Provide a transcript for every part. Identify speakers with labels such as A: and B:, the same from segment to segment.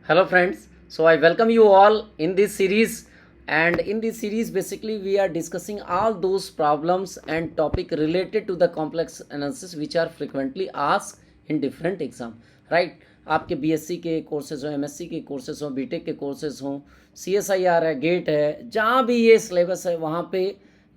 A: Hello friends, so I welcome you all in this series, and in this series basically we are discussing all those problems and topic related to the complex analysis which are frequently asked in different exam, right? आपके BSc के courses हो, MSc के courses हो, BTech के courses हो, CSIR है, gate है, जहाँ भी ये सिलेबस है वहाँ पे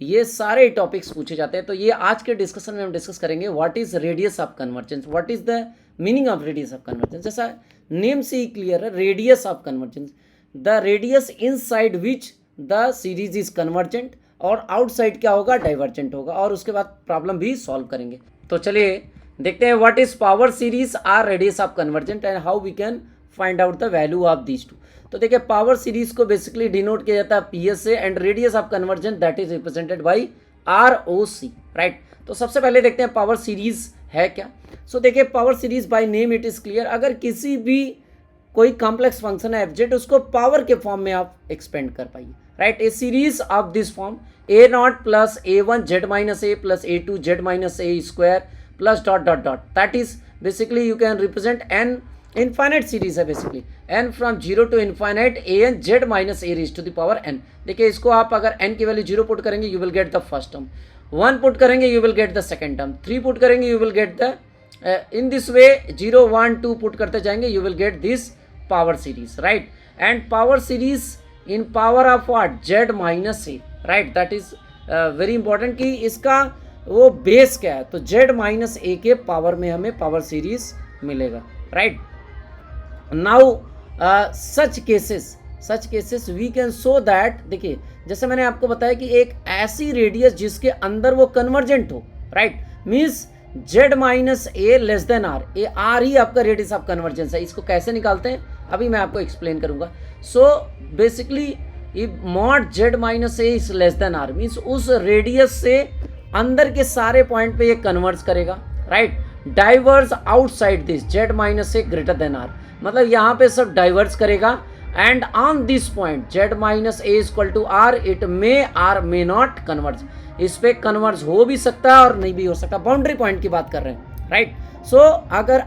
A: ये सारे टॉपिक्स पूछे जाते हैं। तो ये आज के डिस्कशन में हम डिस्कस करेंगे what is radius of convergence, what is the meaning of radius of convergence. जैसा नेम से ही क्लियर है, radius of convergence, the radius inside which the series is convergent, और आउटसाइड क्या होगा, डाइवर्जेंट होगा, और उसके बाद प्रॉब्लम भी सॉल्व करेंगे। तो चलिए देखते हैं what is power series R radius of convergent and how we can find out the value of these two. तो देखिए पावर सीरीज को बेसिकली डिनोट किया जाता है पीएस से, and radius of convergent that is represented by ROC, right. तो सबसे पहले देखते हैं पावर सीरीज है क्या। सो देखिए power series by name it is clear, अगर किसी भी कोई कॉम्प्लेक्स फंक्शन है एफजेड उसको पावर के फॉर्म में आप एक्सपेंड कर पाइए, right. A series of this form a nought plus a one z minus a plus a two z minus a square plus dot dot dot, that is basically you can represent an infinite series है basically, n from zero to infinite A n z minus a raise to the power n. देखिए इसको आप अगर n की value zero put करेंगे you will get the first term, one put करेंगे you will get the second term, three put करेंगे you will get the in this way, zero one two put करते जाएंगे you will get this power series, right. And power series in power of what, z minus a, right. That is very important कि इसका वो base क्या है, तो Z minus ए के power में हमें पावर सीरीज मिलेगा, right. Now such cases we can show that, देखिए जैसे मैंने आपको बताया कि एक ऐसी रेडियस जिसके अंदर वो कन्वर्जेंट हो, right, means z minus a less than r, a r ही आपका रेडियस ऑफ कन्वर्जेंस है। इसको कैसे निकालते हैं अभी मैं आपको एक्सप्लेन करूंगा। So basically if mod Z minus A is less than R means उस रेडियस से अंदर के सारे पॉइंट पे ये कन्वर्ज करेगा, right. Diverse outside this Z minus A greater than R, मतलब यहाँ पे सब डाइवर्स करेगा, and on this point Z minus A equal to R it may R may not converge, इस पे कन्वर्ज हो भी सकता है और नहीं भी हो सकता, बाउंड्री पॉइंट की बात कर रहे हैं, राइट। सो अगर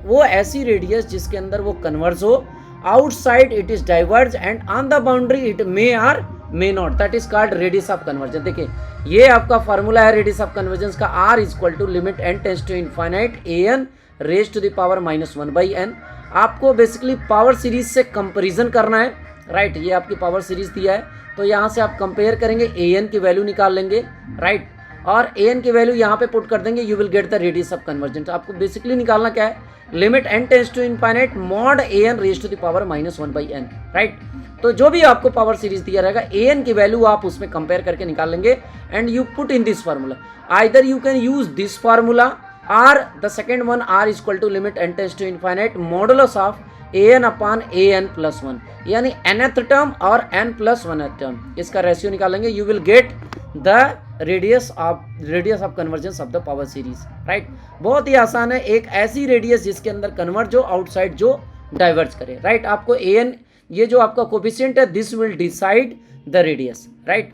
A: वो ऐसी रेडियस जिसके अंदर वो कन्वर्ज हो, outside it is diverge and on the boundary it may R may not, that is called radius of convergence. देखिए ये आपका फॉर्मूला है रेडियस ऑफ कन्वर्जेंस का, R equal to limit N tends to infinite A N raise to the power minus one by N. आपको basically power series से comparison करना है, right. ये आपकी पावर सीरीज दिया है तो यहाँ से आप कंपेयर करेंगे, ए एन की वैल्यू निकाल लेंगे, राइट, और ए एन की वैल्यू यहाँ पे पुट कर देंगे, you will get the radius of convergence. आपको बेसिकली निकालना क्या है, limit N tends to infinite mod A N raise to the power minus one by N, right. तो जो भी आपको पावर सीरीज दिया रहेगा ए एन की वैल्यू आप उसमें कंपेयर करके निकाल लेंगे, and you put in this formula, either you can use this formula or the second one r is equal to limit n tends to infinite modulus of an upon an plus 1, यानी nth term और n plus 1th term, इसका ratio निकालेंगे, you will get the radius of convergence of the power series, right. बहुत ही आसान है, एक ऐसी radius जिसके अंदर कन्वर्ज हो, आउटसाइड जो डाइवर्ज करे, राइट। आपको an ये जो आपका कोफिशिएंट है this will decide the radius, right.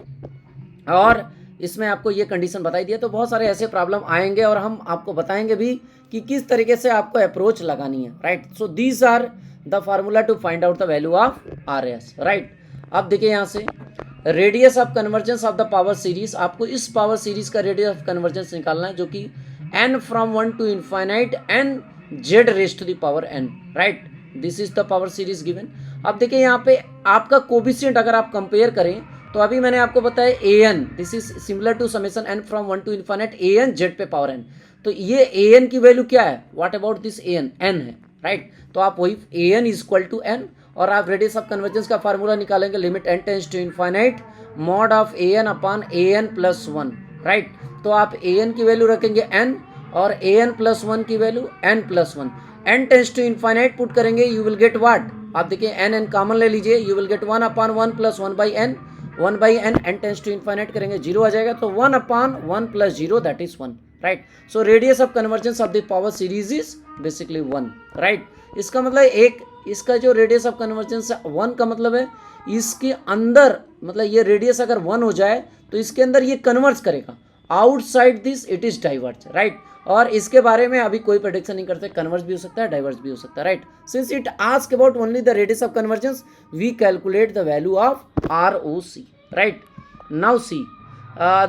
A: और इसमें आपको ये कंडीशन बताई दिया, तो बहुत सारे ऐसे प्रॉब्लम आएंगे और हम आपको बताएंगे भी कि किस तरीके से आपको अप्रोच लगानी है, right. So these are the formula to find out the value of R S, right. अब देखिए यहाँ से radius of convergence of the power series, आपको इस पावर सीरीज का रेडियस ऑफ कन्वर्जेंस निकालना है जो कि N from one to infinite N Z raise to the power N, right. This is the power series given. अब देखिए यहाँ पे आपका कोफिशिएंट अगर आप कंपेयर करें तो अभी मैंने आपको बताया a n, this is similar to summation n from one to infinite A n z पे पावर एन, तो ये ए एन की वैल्यू क्या है, what about this a n, n है, राइट। तो आप वही a n is equal to n, और आप रेडियस ऑफ कन्वर्जेंस का फार्मूला निकालेंगे, limit N tends to infinite mod of a n upon a N plus one, right. तो आप ए एन की वैल्यू रखेंगे एन और ए एन प्लस वन की value N plus one, N tends to infinite put करेंगे, you will get what, आप देखिए N N common ले लीजिए, you will get one upon one plus one by N, one by N, N tends to infinite करेंगे zero आ जाएगा, तो one upon one plus zero that is one, right. So radius of convergence of the power series is basically one, right. इसका मतलब एक इसका जो radius of convergence है वन का मतलब है इसके अंदर, मतलब ये रेडियस अगर वन हो जाए तो इसके अंदर ये कन्वर्ज करेगा, outside this it is diverge, right. और इसके बारे में अभी कोई प्रेडिक्शन नहीं करते, कन्वर्ज भी हो सकता है, डाइवर्ज भी हो सकता है, right. Since it ask about only the radius of convergence, we calculate the value of ROC, right. Now see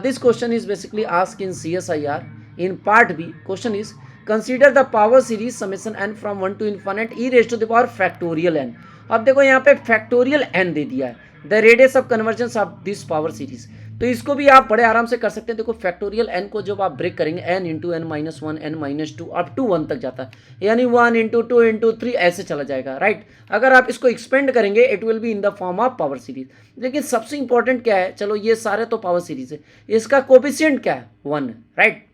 A: this question is basically asked in CSIR in part B. Question is, consider the power series summation n from 1 to infinite e raised to the power factorial n. अब देखो यहाँ पे factorial n दे दिया है, the radius of convergence of this power series. तो इसको भी आप बड़े आराम से कर सकते हैं। देखो फैक्टोरियल n को जब आप ब्रेक करेंगे, n into n minus one, n minus two, up to 1 तक जाता है, यानी 1 इंटू 2 इंटू 3 ऐसे चला जाएगा, राइट। अगर आप इसको एक्सपेंड करेंगे it will be in the form of power series. लेकिन सबसे इंपॉर्टेंट क्या है, चलो ये सारे तो पावर सीरीज है, इसका कोफिशिएंट क्या है, 1 है, राइट।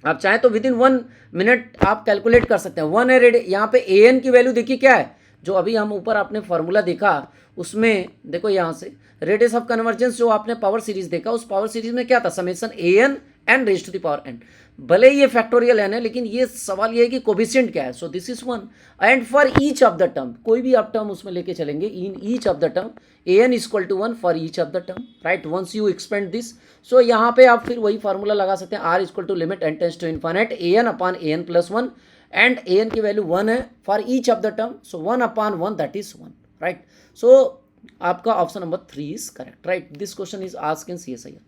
A: आप चाहें तो विद इन 1 मिनट आप कैलकुलेट कर सकते हैं। 1 है, यहाँ पे an की वैल्यू देखिए क्या है, जो अभी हम ऊपर आपने फॉर्मूला देखा उसमें देखो यहाँ से रेडियस ऑफ कन्वर्जेंस जो आपने पावर सीरीज देखा, उस पावर सीरीज में क्या था, summation an n raise to the power n। भले ये फैक्टोरियल n है, लेकिन ये सवाल ये है कि कोफिशिएंट क्या है। So this is 1 and for each of the term, कोई भी आप टर्म उसमें लेके चलेंगे, in each of the term an equal to 1 for each of the term, right. Once you expand this, so यहाँ पे आप फिर वही फार्मूला लगा सकते हैं, r equal to limit n tends to infinite an upon an plus 1 and an की value 1 है for each of the term, so 1 upon 1 that is 1, right. So आपका option number 3 is correct, right. This question is asked in CSIR.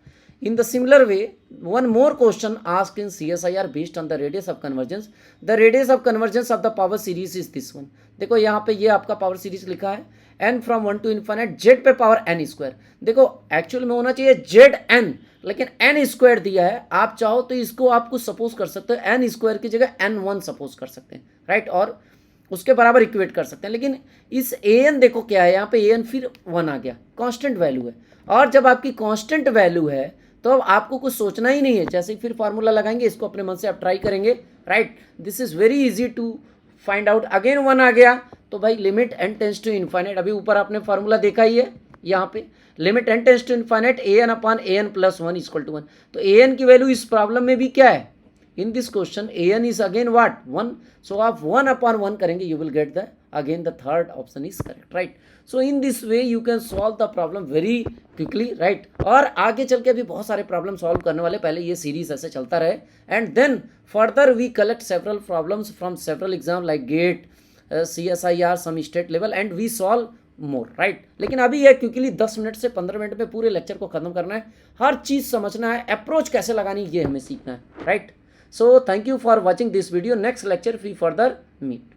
A: In the similar way, one more question asked in CSIR based on the radius of convergence. The radius of convergence of the power series is this one. देखो यहाँ पे ये आपका power series लिखा है, n from 1 to infinite z पे power n square. देखो actual में होना चाहिए zn, लेकिन n स्क्वायर दिया है। आप चाहो तो इसको आप कुछ सपोज कर सकते हो, n स्क्वायर की जगह n1 सपोज कर सकते हैं, राइट, और उसके बराबर इक्वेट कर सकते हैं। लेकिन इस an देखो क्या है, यहाँ पे an फिर 1 आ गया, कांस्टेंट वैल्यू है। और जब आपकी कांस्टेंट वैल्यू है तो अब आपको कुछ सोचना ही नहीं है, जैसे फिर फार्मूला लगाएंगे, इसको अपने मन से आप ट्राई करेंगे, right. This is very easy to find out. Again 1 आ गया तो भाई limit n tends to infinite, अभी ऊपर आपने फार्मूला देखा ही है, यहाँ पे limit n tends to infinite an upon an plus 1 equal to 1। तो an की वैल्यू इस प्रॉब्लम में भी क्या है, in this question an is again what, 1। सो आप 1 अपॉन 1 करेंगे, you will get the again the third option is correct, right. So in this way you can solve the problem very quickly, right. और आगे चल के भी बहुत सारे problem solve करने वाले, पहले ये सीरीज ऐसे चलता रहे and then further we collect several problems from several exam like GATE, CSIR, some state level and we solve more, right. लेकिन अभी ये क्विकली 10 मिनट से 15 मिनट में पूरे लेक्चर को खत्म करना है, हर चीज़ समझना है, अप्रोच कैसे लगानी ये हमें सीखना है, right. So thank you for watching this video. Next lecture we further meet.